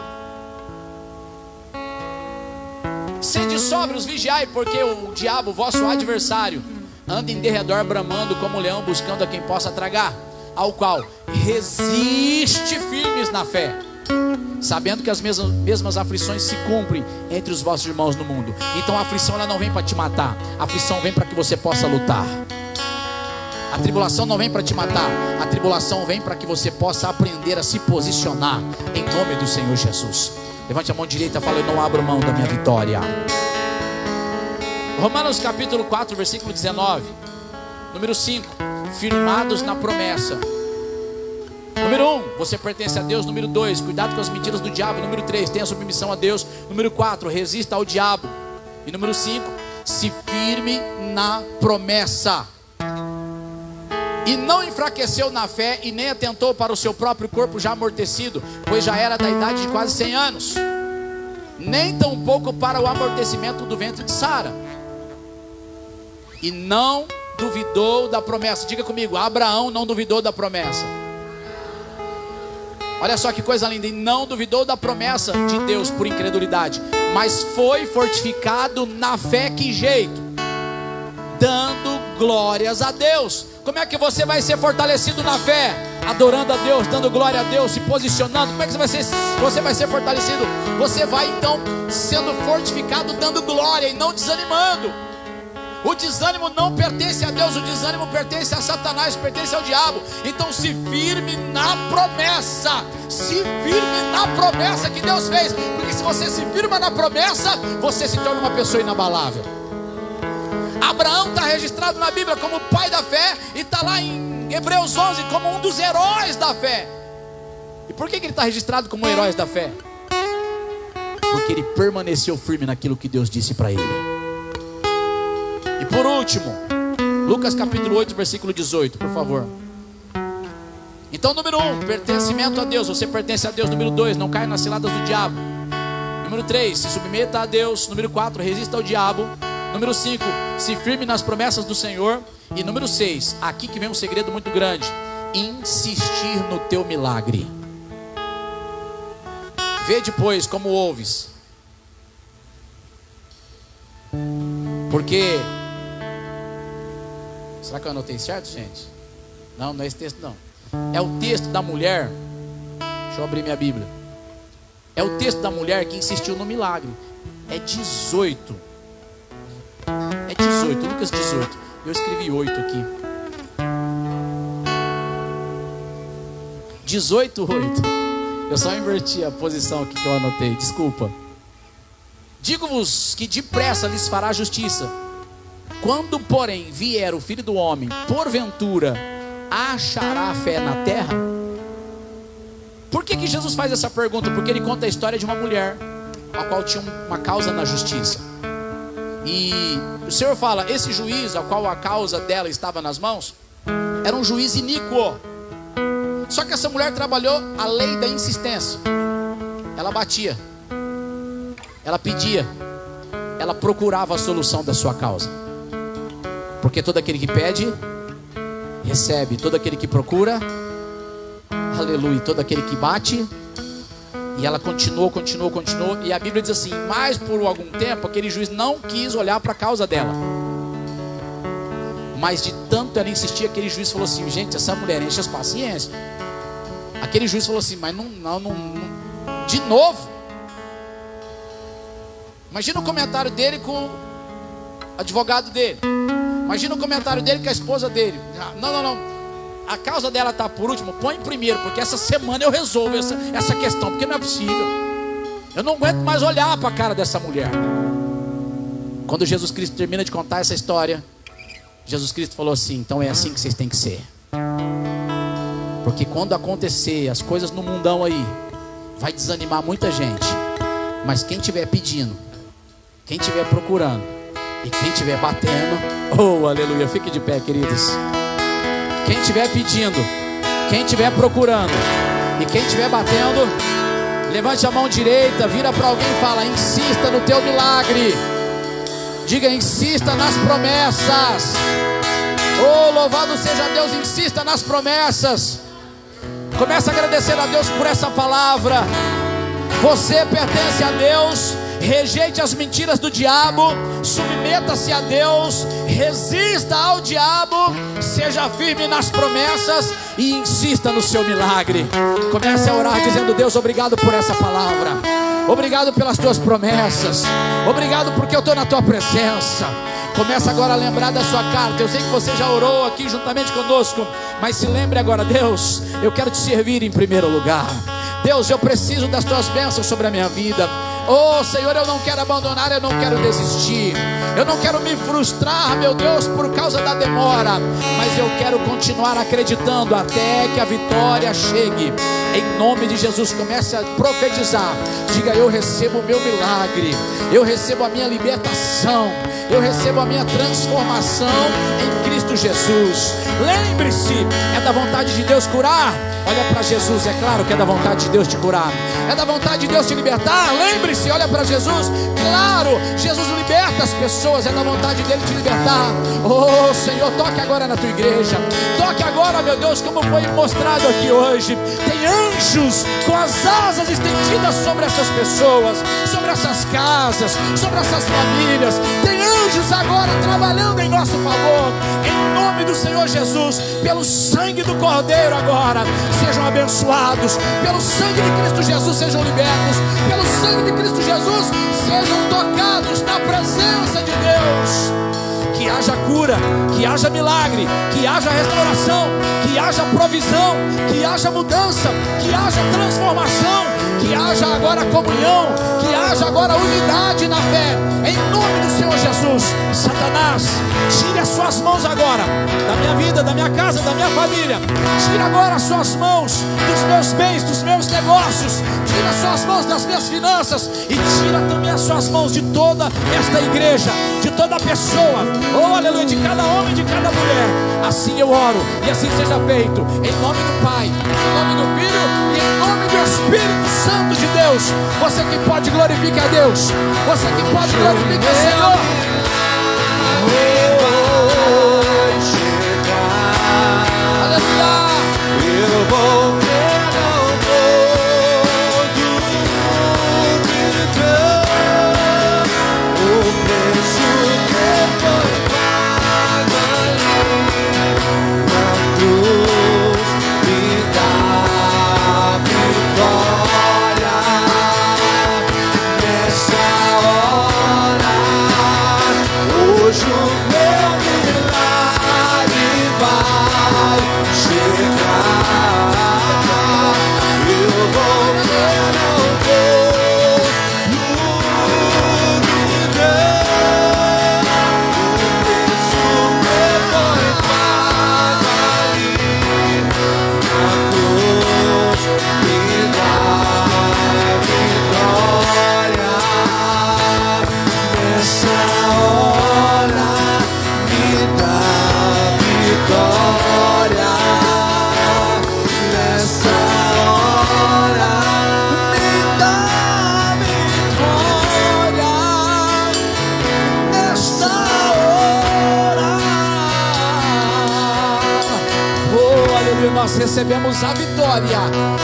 Sede sóbrios, vigiai, porque o diabo, vosso adversário, anda em derredor bramando como leão, buscando a quem possa tragar, ao qual resiste firmes na fé, sabendo que as mesmas aflições se cumprem entre os vossos irmãos no mundo. Então a aflição, ela não vem para te matar. A aflição vem para que você possa lutar. A tribulação não vem para te matar. A tribulação vem para que você possa aprender a se posicionar em nome do Senhor Jesus. Levante a mão direita e fala: eu não abro mão da minha vitória. Romanos capítulo 4, versículo 19. Número 5, firmados na promessa. Número 1, você pertence a Deus. Número 2, cuidado com as mentiras do diabo. Número 3, tenha submissão a Deus. Número 4, resista ao diabo. E número 5, se firme na promessa. E não enfraqueceu na fé, e nem atentou para o seu próprio corpo já amortecido, pois já era da idade de quase 100 anos. Nem tampouco para o amortecimento do ventre de Sara. E não duvidou da promessa. Diga comigo, Abraão não duvidou da promessa. Olha só que coisa linda. E não duvidou da promessa de Deus por incredulidade, mas foi fortificado na fé. Que jeito? Dando glórias a Deus. Como é que você vai ser fortalecido na fé? Adorando a Deus, dando glória a Deus, se posicionando. Como é que você vai ser fortalecido? Você vai então sendo fortificado, dando glória e não desanimando. O desânimo não pertence a Deus, o desânimo pertence a Satanás, pertence ao diabo. Então se firme na promessa. Se firme na promessa que Deus fez. Porque se você se firma na promessa, você se torna uma pessoa inabalável. Abraão está registrado na Bíblia como pai da fé, e está lá em Hebreus 11 como um dos heróis da fé. E por que ele está registrado como herói da fé? Porque ele permaneceu firme naquilo que Deus disse para ele. E por último, Lucas capítulo 8, versículo 18, por favor. Então número 1, pertencimento a Deus. Você pertence a Deus. Número 2, não caia nas ciladas do diabo. Número 3, se submeta a Deus. Número 4, resista ao diabo. Número 5, se firme nas promessas do Senhor. E número 6, aqui que vem um segredo muito grande: insistir no teu milagre. Vê depois como ouves. Porque, será que eu anotei certo, gente? Não, não é esse texto não. É o texto da mulher. Deixa eu abrir minha Bíblia. É o texto da mulher que insistiu no milagre. É 18. É 18, Lucas 18. Eu escrevi 8 aqui. 18, 8. Eu só inverti a posição aqui que eu anotei, desculpa. Digo-vos que depressa lhes fará justiça. Quando, porém, vier o Filho do Homem, porventura achará fé na terra? Por que Jesus faz essa pergunta? Porque ele conta a história de uma mulher, a qual tinha uma causa na justiça. E o Senhor fala: esse juiz, a qual a causa dela estava nas mãos, era um juiz iníquo. Só que essa mulher trabalhou a lei da insistência. Ela batia, ela pedia, ela procurava a solução da sua causa. Porque todo aquele que pede, recebe. Todo aquele que procura, aleluia. Todo aquele que bate. E ela continuou. E a Bíblia diz assim: mas por algum tempo aquele juiz não quis olhar para a causa dela. Mas de tanto ela insistir, aquele juiz falou assim: gente, essa mulher enche as paciências. Aquele juiz falou assim: mas não, de novo. Imagina o comentário dele com o advogado dele. Imagina o comentário dele com a esposa dele. Não. A causa dela está por último, põe em primeiro, porque essa semana eu resolvo essa questão, porque não é possível. Eu não aguento mais olhar para a cara dessa mulher. Quando Jesus Cristo termina de contar essa história, Jesus Cristo falou assim: então é assim que vocês têm que ser. Porque quando acontecer as coisas no mundão aí, vai desanimar muita gente. Mas quem estiver pedindo, quem estiver procurando e quem estiver batendo, oh aleluia, fique de pé, queridos. Quem estiver pedindo, quem estiver procurando e quem estiver batendo, levante a mão direita, vira para alguém e fala: insista no teu milagre. Diga: insista nas promessas. Oh, louvado seja Deus, insista nas promessas. Comece a agradecer a Deus por essa palavra. Você pertence a Deus. Rejeite as mentiras do diabo, submeta-se a Deus, resista ao diabo, seja firme nas promessas e insista no seu milagre. Comece a orar dizendo: Deus, obrigado por essa palavra, obrigado pelas tuas promessas, obrigado porque eu estou na tua presença. Começa agora a lembrar da sua carta. Eu sei que você já orou aqui juntamente conosco, mas se lembre agora: Deus, eu quero te servir em primeiro lugar. Deus, eu preciso das tuas bênçãos sobre a minha vida. Oh Senhor, eu não quero abandonar, eu não quero desistir, eu não quero me frustrar, meu Deus, por causa da demora, mas eu quero continuar acreditando até que a vitória chegue. Em nome de Jesus, comece a profetizar. Diga: eu recebo o meu milagre, eu recebo a minha libertação, eu recebo a minha transformação em Cristo Jesus. Lembre-se, é da vontade de Deus curar. Olha para Jesus, é claro que é da vontade de Deus te curar, é da vontade de Deus te libertar. Lembre-se, olha para Jesus, claro, Jesus liberta as pessoas, é da vontade dele te libertar. Oh Senhor, toque agora na tua igreja, toque agora, meu Deus, como foi mostrado aqui hoje. Tem anjos com as asas estendidas sobre essas pessoas, sobre essas casas, sobre essas famílias. Tem anjos agora trabalhando em nosso favor. Em nome do Senhor Jesus, pelo sangue do Cordeiro agora, sejam abençoados. Pelo sangue de Cristo Jesus, sejam libertos. Pelo sangue de Cristo Jesus, sejam tocados na presença de Deus. Que haja cura, que haja milagre, que haja restauração, que haja provisão, que haja mudança, que haja transformação, que haja agora comunhão, que haja agora unidade na fé. Em nome do Senhor Jesus. Satanás, tire as suas mãos agora da minha vida, da minha casa, da minha família. Tira agora as suas mãos dos meus bens, dos meus negócios. Tira as suas mãos das minhas finanças e tira também as suas mãos de toda esta igreja, de toda pessoa, oh aleluia, de cada homem, de cada mulher. Assim eu oro e assim seja feito. Em nome do Pai, em nome do Filho e em nome do Espírito Santo de Deus. Você que pode, glorifique a Deus. Você que pode, glorifique o Senhor. Aleluia. Eu vou ver o preço que foi pago ali na cruz, me dá vitória nessa hora. Hoje o meu milagre vai chegar. Eu vou ver o Deus do Deus. O preço que foi pago ali na cruz me dá vitória nessa hora. Me dá vitória nessa hora. Me dá vitória nesta hora. Oh, aleluia, nós recebemos a vitória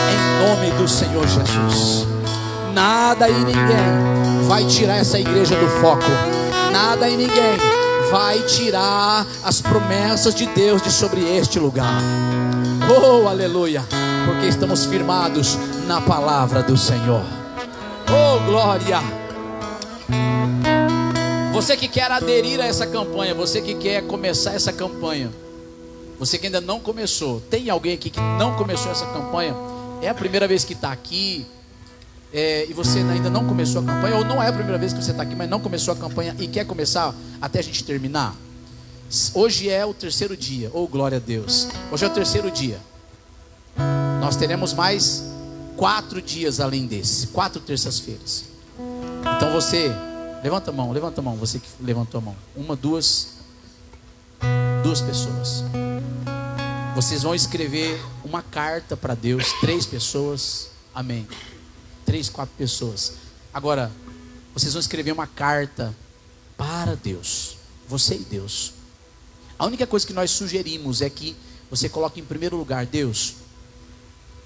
em nome do Senhor Jesus. Nada e ninguém vai tirar essa igreja do foco. Nada e ninguém vai tirar as promessas de Deus de sobre este lugar. Oh, aleluia, porque estamos firmados na palavra do Senhor. Oh, glória. Você que quer aderir a essa campanha, você que quer começar essa campanha, você que ainda não começou, tem alguém aqui que não começou essa campanha? É a primeira vez que está aqui, e você ainda não começou a campanha, ou não é a primeira vez que você está aqui, mas não começou a campanha e quer começar até a gente terminar, hoje é o terceiro dia. Oh, glória a Deus. Hoje é o terceiro dia. Nós teremos mais 4 dias além desse, 4 terças-feiras. Então você, levanta a mão, você que levantou a mão. 1, 2 pessoas. Vocês vão escrever uma carta para Deus, 3 pessoas, amém. 3, 4 pessoas. Agora, vocês vão escrever uma carta para Deus, você e Deus. A única coisa que nós sugerimos é que você coloque em primeiro lugar: Deus,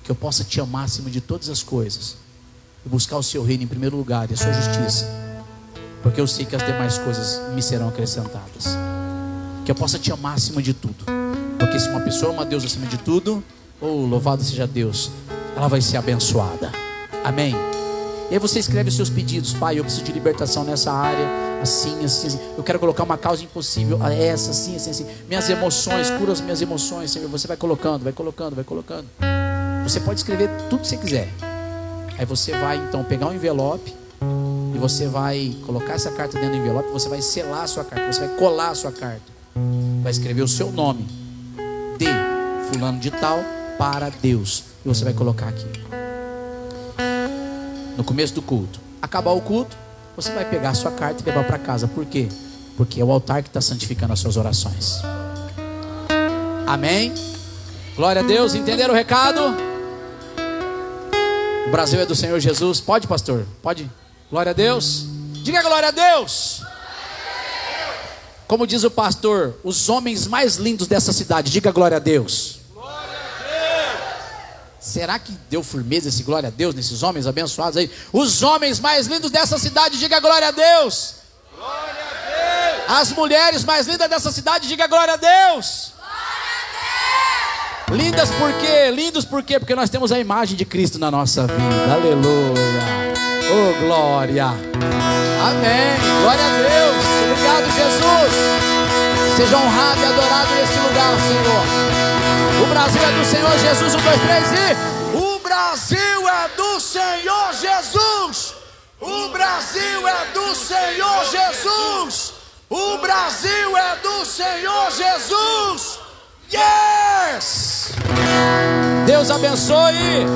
que eu possa te amar acima de todas as coisas e buscar o seu reino em primeiro lugar e a sua justiça, porque eu sei que as demais coisas me serão acrescentadas. Que eu possa te amar acima de tudo, porque se uma pessoa ama a Deus acima de tudo, oh, louvado seja Deus, ela vai ser abençoada, amém. E aí você escreve os seus pedidos: Pai, eu preciso de libertação nessa área, assim, assim, assim. Eu quero colocar uma causa impossível a essa, assim, assim, assim. Minhas emoções, cura as minhas emoções, Senhor. Você vai colocando, vai colocando, vai colocando. Você pode escrever tudo que você quiser. Aí você vai então pegar um envelope e você vai colocar essa carta dentro do envelope. Você vai selar a sua carta, você vai colar a sua carta, vai escrever o seu nome, de fulano de tal, para Deus, e você vai colocar aqui no começo do culto. Acabar o culto, você vai pegar a sua carta e levar para casa. Por quê? Porque é o altar que está santificando as suas orações. Amém? Glória a Deus. Entenderam o recado? O Brasil é do Senhor Jesus. Pode, pastor? Pode? Glória a Deus. Diga glória a Deus. Como diz o pastor, os homens mais lindos dessa cidade. Diga glória a Deus. Glória a Deus. Será que deu firmeza esse glória a Deus nesses homens abençoados aí? Os homens mais lindos dessa cidade. Diga glória a Deus. Glória a Deus. As mulheres mais lindas dessa cidade. Diga glória a Deus. Lindas por quê? Lindos por quê? Porque nós temos a imagem de Cristo na nossa vida. Aleluia. Oh, glória. Amém. Glória a Deus. Obrigado, Jesus. Seja honrado e adorado nesse lugar, Senhor. O Brasil é do Senhor Jesus. 1, 2, 3 e... O Brasil é do Senhor Jesus. O Brasil é do Senhor Jesus. O Brasil é do Senhor Jesus. Yes! Deus abençoe.